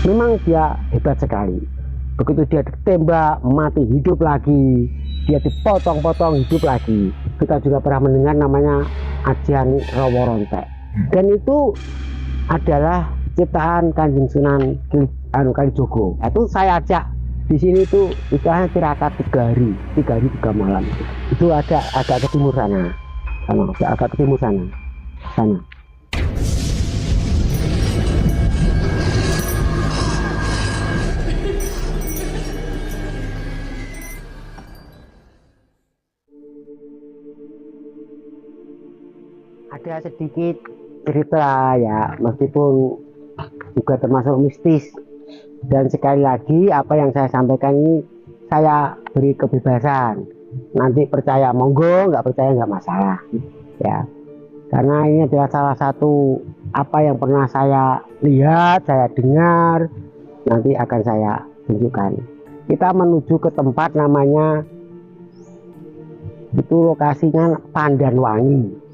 Memang dia hebat sekali. Begitu dia ditembak, mati hidup lagi, dia dipotong-potong hidup lagi. Kita juga pernah mendengar namanya Ajian Roworontek. Dan itu adalah ciptaan Kanjeng Sunan Kalijogo. Itu saya ajak di sini tuh istilahnya tirakat 3 hari, 3 malam. Itu agak ke timur sana, agak ke timur sana. Ada sedikit cerita ya, meskipun juga termasuk mistis. Dan sekali lagi apa yang saya sampaikan ini saya beri kebebasan. Nanti percaya monggo, nggak percaya nggak masalah ya. Karena ini adalah salah satu apa yang pernah saya lihat, saya dengar, nanti akan saya tunjukkan. Kita menuju ke tempat namanya, itu lokasinya Pandanwangi.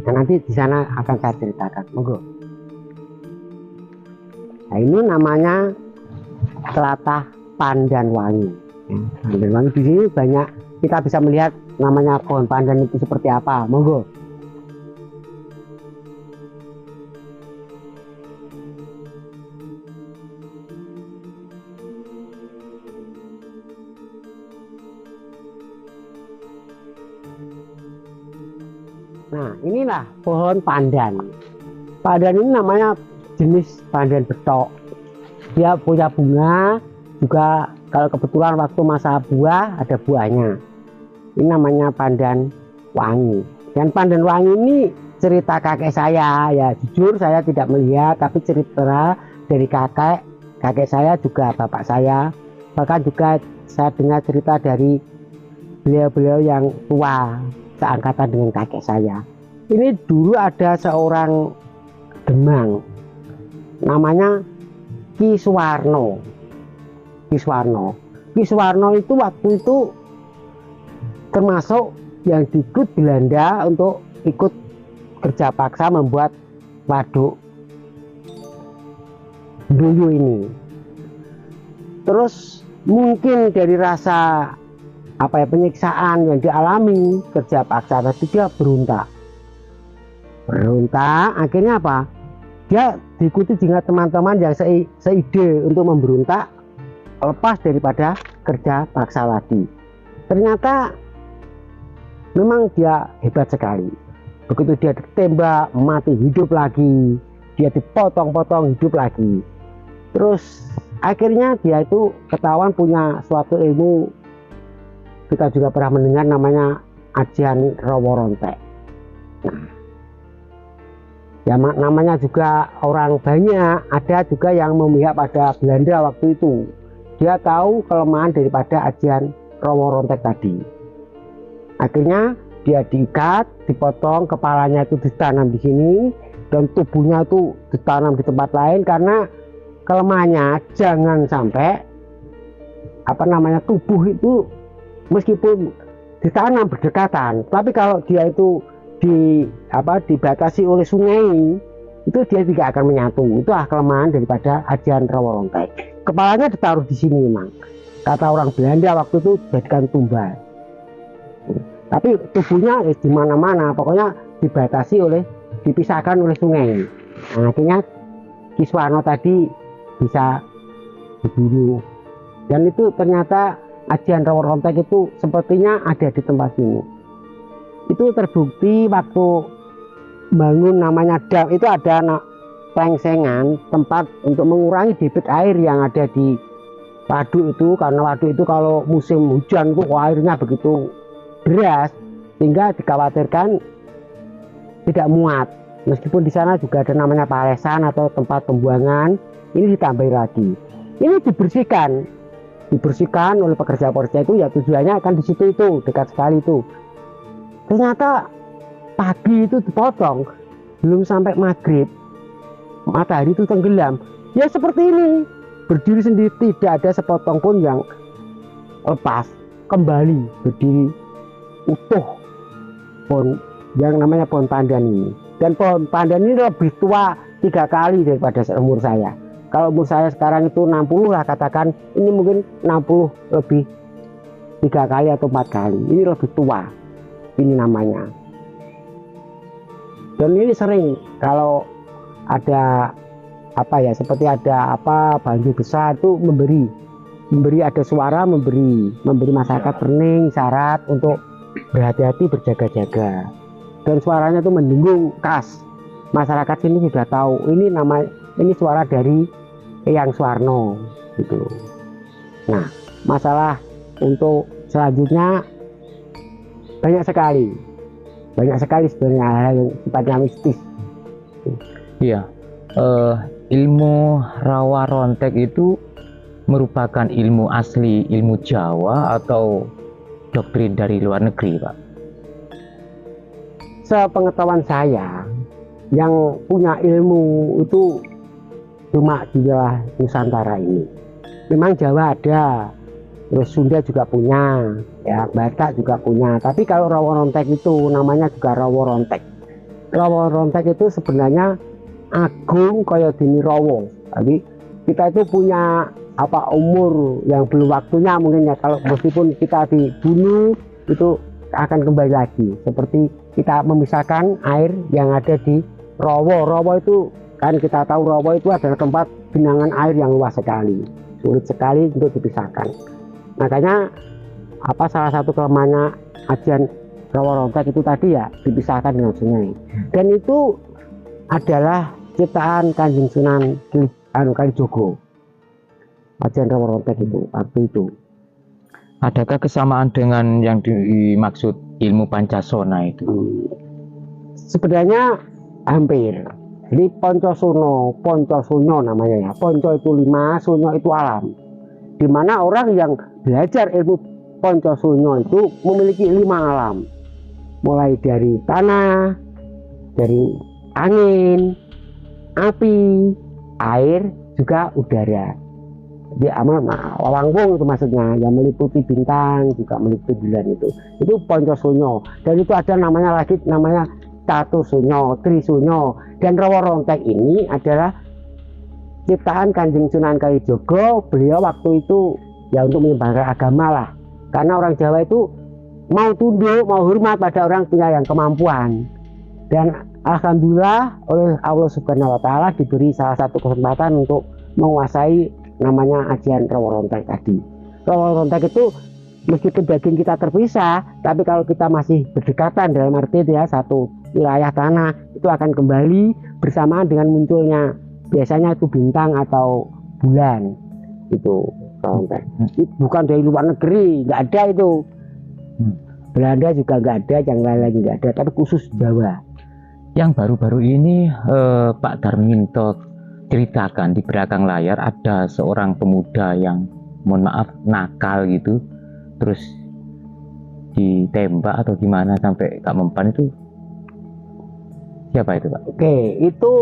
Nah, nanti di sana akan saya ceritakan, monggo. Nah, ini namanya Tlatah Pandanwangi. Pandanwangi di sini banyak, kita bisa melihat namanya pohon pandan itu seperti apa, monggo. Nah, inilah pohon pandan. Pandan ini namanya jenis pandan betok. Dia punya bunga juga, kalau kebetulan waktu masa buah ada buahnya. Ini namanya pandan wangi. Dan pandan wangi ini cerita kakek saya ya, jujur saya tidak melihat, tapi cerita dari kakek saya juga bapak saya. Bahkan juga saya dengar cerita dari beliau-beliau yang tua seangkatan dengan kakek saya. Ini dulu ada seorang Demang namanya Ki Suwarno. Ki Suwarno itu waktu itu termasuk yang diikut Belanda untuk ikut kerja paksa membuat waduk Dulu ini. Terus mungkin dari rasa penyiksaan yang dialami kerja paksa tadi, dia berontak. Akhirnya apa? Dia diikuti dengan teman-teman yang seide untuk memberontak lepas daripada kerja paksa tadi. Ternyata memang dia hebat sekali. Begitu dia ditembak, mati hidup lagi, dia dipotong-potong hidup lagi. Terus akhirnya dia itu ketahuan punya suatu ilmu, kita juga pernah mendengar namanya Ajian Roworontek. Nah, ya namanya juga orang banyak, ada juga yang memihak pada Belanda waktu itu. Dia tahu kelemahan daripada Ajian Roworontek tadi. Akhirnya dia diikat, dipotong, kepalanya itu ditanam di sini dan tubuhnya itu ditanam di tempat lain, karena kelemahannya jangan sampai tubuh itu meskipun ditanam berdekatan, tapi kalau dia itu dibatasi oleh sungai, itu dia tidak akan menyatu. Itulah kelemahan daripada Ajian Roworontek. Kepalanya ditaruh di sini memang. Kata orang Belanda waktu itu jadikan tumbal. Tapi tubuhnya di mana-mana, pokoknya dipisahkan oleh sungai. Nah, akhirnya Ki Suwarno tadi bisa dibunuh. Dan itu ternyata Ajian Roworontek itu sepertinya ada di tempat ini. Itu terbukti waktu bangun namanya dam, itu ada plengsengan, tempat untuk mengurangi debit air yang ada di waduk itu, karena waduk itu kalau musim hujan itu airnya begitu deras sehingga dikhawatirkan tidak muat. Meskipun di sana juga ada namanya palesan atau tempat pembuangan, ini ditambahi lagi. Ini dibersihkan oleh pekerja-pekerja itu, ya tujuannya akan di situ, itu dekat sekali itu. Ternyata pagi itu dipotong, belum sampai maghrib matahari itu tenggelam. Ya seperti ini, berdiri sendiri, tidak ada sepotong pun yang lepas, kembali berdiri utuh pohon yang namanya pohon pandan ini. Dan pohon pandan ini lebih tua 3 kali daripada seumur saya. kalau umur saya sekarang itu 60 lah katakan, ini mungkin 60 lebih 3 kali atau 4 kali, ini lebih tua ini namanya. Dan ini sering kalau ada apa ya, seperti ada apa banjir besar itu memberi ada suara, memberi masyarakat Perning syarat untuk berhati-hati, berjaga-jaga, dan suaranya itu mendunggung khas. Masyarakat sini sudah tahu ini suara dari Eyang Suwarno gitu. Nah, masalah untuk selanjutnya banyak sekali sebenarnya hal yang sifatnya mistis. Iya, ilmu rawa rontek itu merupakan ilmu asli, ilmu Jawa atau doktrin dari luar negeri, Pak? Sepengetahuan saya, yang punya ilmu itu cuma di wilayah Nusantara ini. Memang Jawa ada, terus Sunda juga punya, ya Batak juga punya. Tapi kalau rawa rontek itu namanya juga rawa rontek. Rawa rontek itu sebenarnya agung kaya dini rawa. Jadi kita itu punya apa umur yang belum waktunya mungkin ya, kalau meskipun kita dibunuh itu akan kembali lagi, seperti kita memisahkan air yang ada di rawa. Rawa itu kan kita tahu rawa itu adalah tempat genangan air yang luas sekali, sulit sekali untuk dipisahkan. Makanya apa salah satu kelemahannya ajian rawa rontek itu tadi ya, dipisahkan dengan sungai. Dan itu adalah ciptaan Kanjeng Sunan Kalijogo, ajian rawa rontek itu waktu itu. Adakah kesamaan dengan yang dimaksud ilmu Pancasona itu? Sebenarnya hampir. Jadi Poncosuno namanya ya. Ponco itu 5, Suno itu alam. Dimana orang yang belajar ilmu Poncosuno itu memiliki 5 alam. Mulai dari tanah, dari angin, api, air, juga udara. Di Wawangwung itu maksudnya, yang meliputi bintang, juga meliputi bulan itu Poncosuno. Dan itu ada namanya lagi, namanya Catusunyo, Trisunyo. Dan rawa rontek ini adalah ciptaan Kanjeng Sunan Kalijogo. Beliau waktu itu ya untuk menyebarkan agama lah, karena orang Jawa itu mau tunduk, mau hormat pada orang punya yang kemampuan. Dan alhamdulillah oleh Allah Subhanahu wa Ta'ala diberi salah satu kesempatan untuk menguasai namanya ajian rawa rontek tadi. Rawa rontek itu meskipun daging kita terpisah, tapi kalau kita masih berdekatan, dalam arti ya satu wilayah tanah, itu akan kembali bersamaan dengan munculnya biasanya itu bintang atau bulan. Itu rontek. Itu bukan dari luar negeri, nggak ada itu. Belanda juga nggak ada, yang lain-lain nggak ada, tapi khusus Jawa. Yang baru-baru ini Pak Darminto ceritakan di belakang layar ada seorang pemuda yang mohon maaf nakal gitu, terus ditembak atau gimana sampai gak mempan. Itu siapa itu, Pak? Oke, itu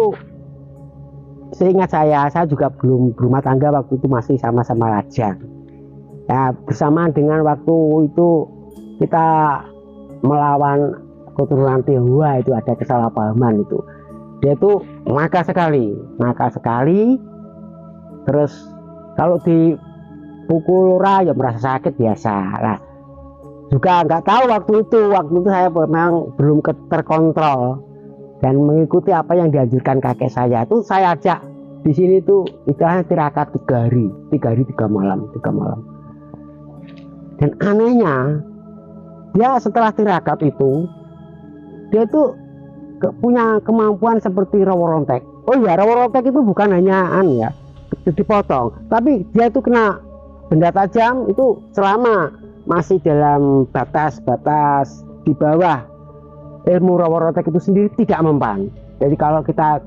seingat saya juga belum berumah tangga waktu itu, masih sama-sama lajang. Ya, bersamaan dengan waktu itu kita melawan keturunan Tionghoa, itu ada kesalahpahaman itu. Dia itu nakal sekali. Terus kalau dipukul orang ya merasa sakit biasa lah. Juga nggak tahu waktu itu saya memang belum terkontrol dan mengikuti apa yang dianjurkan kakek saya. Itu saya ajak di sini tuh istilahnya tirakat 3 hari 3 malam. Dan anehnya dia setelah tirakat itu dia tuh punya kemampuan seperti rawa rontek. Oh iya, rawa rontek itu bukan hanya dipotong, tapi dia itu kena benda tajam itu selama masih dalam batas di bawah ilmu rawa rontek itu sendiri tidak mempan. Jadi kalau kita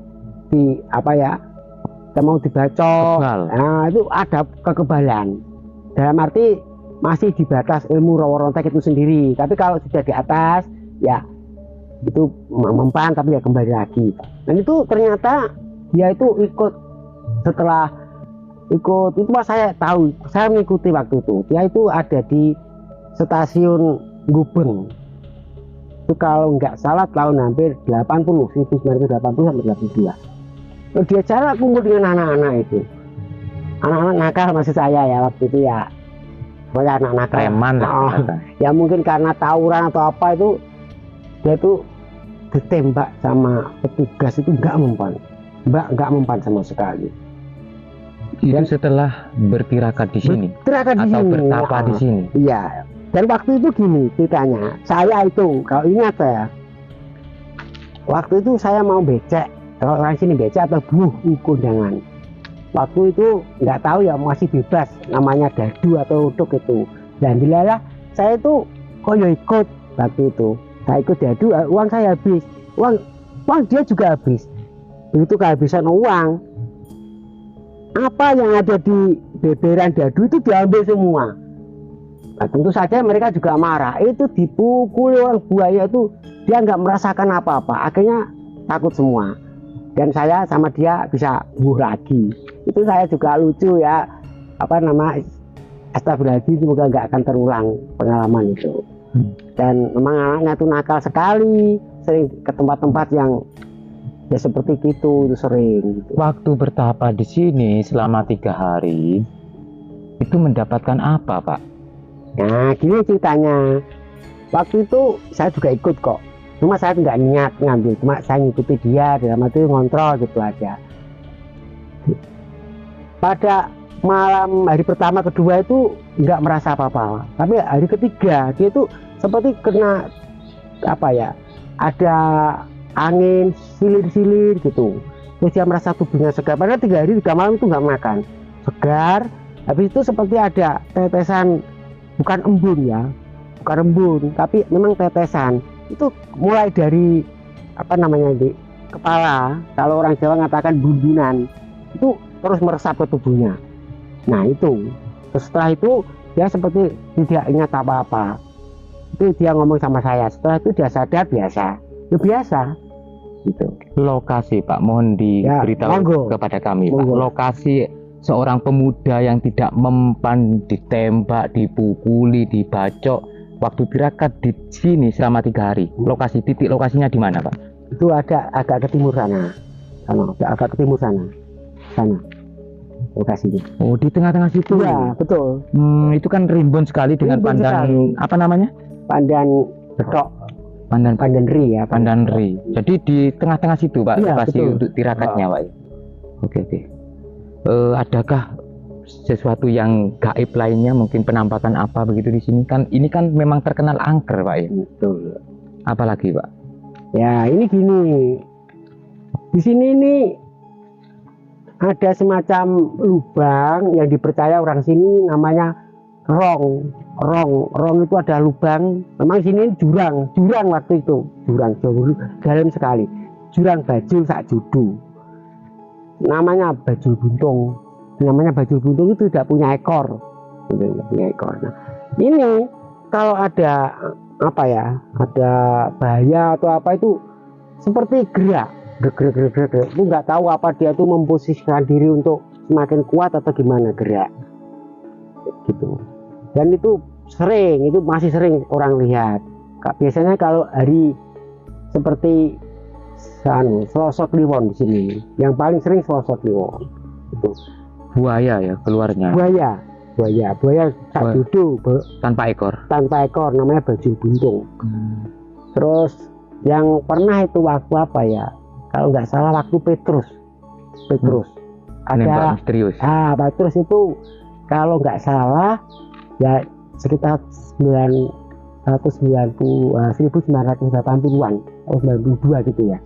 kita mau dibacok, nah itu ada kekebalan. Dalam arti masih di batas ilmu rawa rontek itu sendiri. Tapi kalau sudah di atas ya itu mempan, tapi ya kembali lagi. Dan itu ternyata dia itu setelah ikut itu saya tahu, saya mengikuti waktu itu. Dia itu ada di stasiun Gubeng. Itu kalau nggak salah tahun hampir 1980 sampai 82. Dia cara kumpul dengan anak-anak itu. anak-anak nakal maksud saya ya waktu itu ya. Pokoknya anak nakal. Preman lah. Oh, katakan. ya mungkin karena tawuran atau apa itu dia itu ditembak sama petugas itu nggak mempan sama sekali. Itu Dan setelah bertirakat di sini bertirakat di atau sini. bertapa di sini. Iya. Dan waktu itu gini ceritanya, saya itu kalau ingat saya, waktu itu saya mau becek, kalau orang sini becek atau buh kondangan. Waktu itu nggak tahu ya, masih bebas namanya dadu atau uduk itu. Dan dilalah saya itu kok ya ikut waktu itu. Saya ikut dadu, uang saya habis, uang dia juga habis. Begitu kehabisan uang, apa yang ada di beberan dadu itu diambil semua. Nah, tentu saja mereka juga marah. Itu dipukuli orang buaya itu, dia nggak merasakan apa-apa. Akhirnya takut semua. Dan saya sama dia bisa buh lagi. Itu saya juga lucu ya. Apa nama? Astagfirullahaladzim, semoga nggak akan terulang pengalaman itu. Dan memang anaknya itu nakal sekali, sering ke tempat-tempat yang ya seperti itu sering. Gitu. Waktu bertapa di sini selama 3 hari itu mendapatkan apa, Pak? Nah, gini ceritanya. Waktu itu saya juga ikut kok. Cuma saya nggak niat ngambil, cuma saya ngikuti dia, dalam itu ngontrol gitu aja. Pada malam hari pertama kedua itu nggak merasa apa-apa. Tapi hari ketiga dia itu seperti kena apa ya? Ada angin silir-silir gitu. Terus dia merasa tubuhnya segar. Padahal 3 hari 3 malam itu nggak makan. Segar. Habis itu seperti ada tetesan. Bukan embun ya, bukan embun, tapi memang tetesan. Itu mulai dari apa namanya di kepala, kalau orang Jawa mengatakan bundunan, itu terus meresap ke tubuhnya. Nah itu, terus setelah itu dia seperti tidak ingat apa-apa. Itu dia ngomong sama saya. Setelah itu dia sadar biasa, ya biasa. Gitu. Lokasi, Pak, mohon diberitahu kepada kami, Pak. Lokasi seorang pemuda yang tidak mempan, ditembak, dipukuli, dibacok waktu tirakat di sini selama 3 hari. Lokasi, titik lokasinya di mana, Pak? Itu ada agak ke timur sana, agak ke timur sana lokasinya. Oh, di tengah-tengah situ. Ya, betul. Itu kan rimbun sekali dengan pandan apa namanya? Pandan betok. Pandan ri ya. Pandan ri. Jadi di tengah-tengah situ, Pak, ya, lokasi betul. untuk tirakatnya, Pak. Oke. Adakah sesuatu yang gaib lainnya, mungkin penampakan apa begitu di sini? Kan ini kan memang terkenal angker, Pak ya. Betul. Apalagi, Pak? Ya, ini gini. Di sini ini ada semacam lubang yang dipercaya orang sini namanya rong. Rong itu ada lubang. Memang sini jurang waktu itu. Jurang dalam sekali. Jurang bajul sak judu. Namanya bajul buntung. Namanya bajul buntung itu tidak punya ekor. Tidak punya ekor. Nah, ini kalau ada apa ya? Ada bahaya atau apa itu seperti gerak. Itu nggak tahu apa dia tuh memposisikan diri untuk semakin kuat atau gimana gerak. Gitu. Dan itu masih sering orang lihat. Biasanya kalau hari seperti Selosot Kliwon di sini, yang paling sering Selosot Kliwon itu buaya ya keluarnya. Buaya tak duduk tanpa ekor namanya bajul buntung. Terus yang pernah itu waktu apa ya, kalau nggak salah waktu Petrus ada misterius. Petrus itu kalau nggak salah ya sekitar 1980-an atau 92 gitu ya.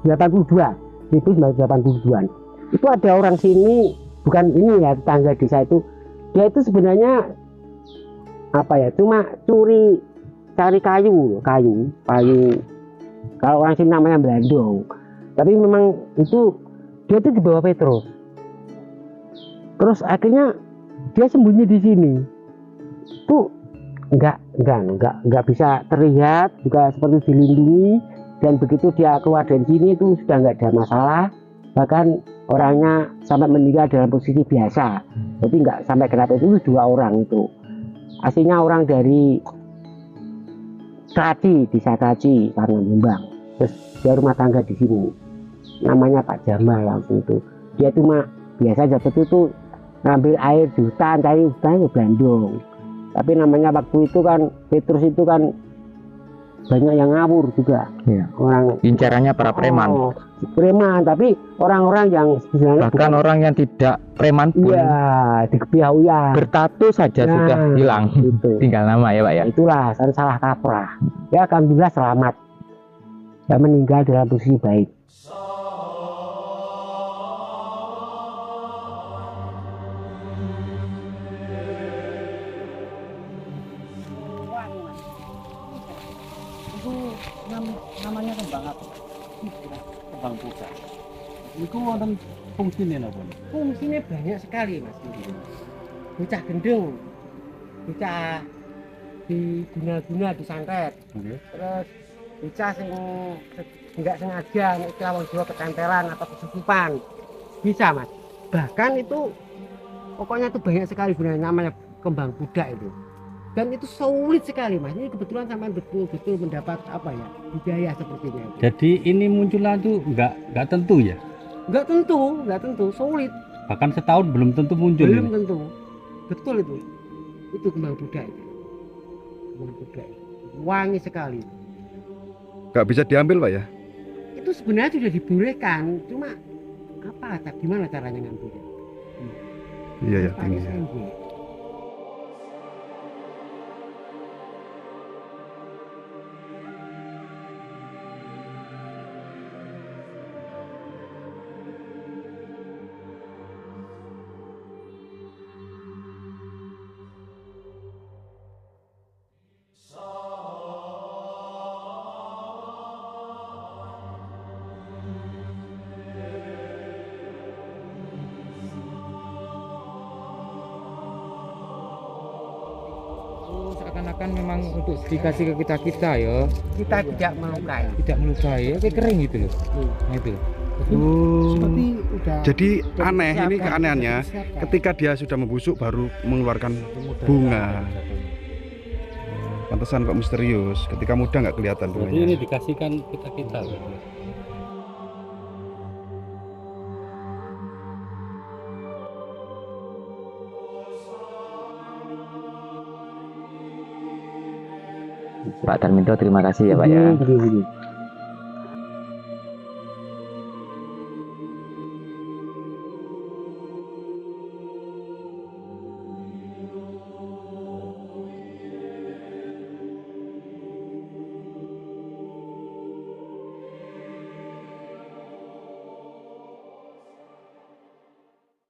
1982-an. Itu ada orang sini, bukan ini ya, tetangga desa itu. Dia itu sebenarnya apa ya? Cuma cari kayu. Kalau orang sini namanya belandong. Tapi memang itu dia itu dibawa Petrus. Terus akhirnya dia sembunyi di sini. Tuh nggak bisa terlihat, juga seperti dilindungi, dan begitu dia keluar dari sini itu sudah nggak ada masalah, bahkan orangnya sampai meninggal dalam posisi biasa, jadi nggak sampai kenapa. Itu 2 orang itu aslinya orang dari desa Kaci karena Jombang, terus dia rumah tangga di sini, namanya Pak Jamal langsung itu. Dia cuma biasa seperti itu ngambil air di hutan, cari hutan ke Bandung. Tapi namanya waktu itu kan Petrus itu kan banyak yang ngawur juga. Ya. Orang incarannya para preman. Preman, tapi orang-orang yang sebenarnya bahkan orang yang tidak preman pun dikepiauan bertato saja sudah hilang. Gitu. Tinggal nama ya Pak ya. Itulah kan salah kaprah. Ya alhamdulillah selamat. Ya meninggal dalam posisi baik. Itu namanya kembang apa? Kembang pucat. Itu wonten fungsinya apa? Fungsinya banyak sekali Mas. Bocah gendeng, bocah diguna-guna disantet. Terus bocah sing nggak sengaja nek wong Jawa ketempelan atau kesusupan. Bisa Mas. Bahkan itu pokoknya itu banyak sekali gunanya, namanya kembang budak itu. Dan itu sulit sekali Mas. Ini kebetulan sampai betul-betul mendapat apa ya, hidayah sepertinya. Jadi ini munculnya tuh nggak tentu ya? Nggak tentu, sulit. Bahkan setahun belum tentu muncul. Belum tentu. Betul itu. Itu kembang budak itu. Kembang budak. Wangi sekali. Nggak bisa diambil Pak ya? Itu sebenarnya sudah dibolehkan, cuma gimana caranya ngambilnya? Iya ya, tinggi. Seakan-akan memang untuk dikasih ke kita ya. Kita tidak melukai. Tidak melukai, ya kayak kering gitu loh. Nah itu. Jadi aneh, ini keanehannya ketika dia sudah membusuk baru mengeluarkan bunga. Pantesan kok misterius, ketika muda nggak kelihatan bunganya. Jadi ini dikasihkan kita. Pak Darminto, terima kasih ya Pak ya.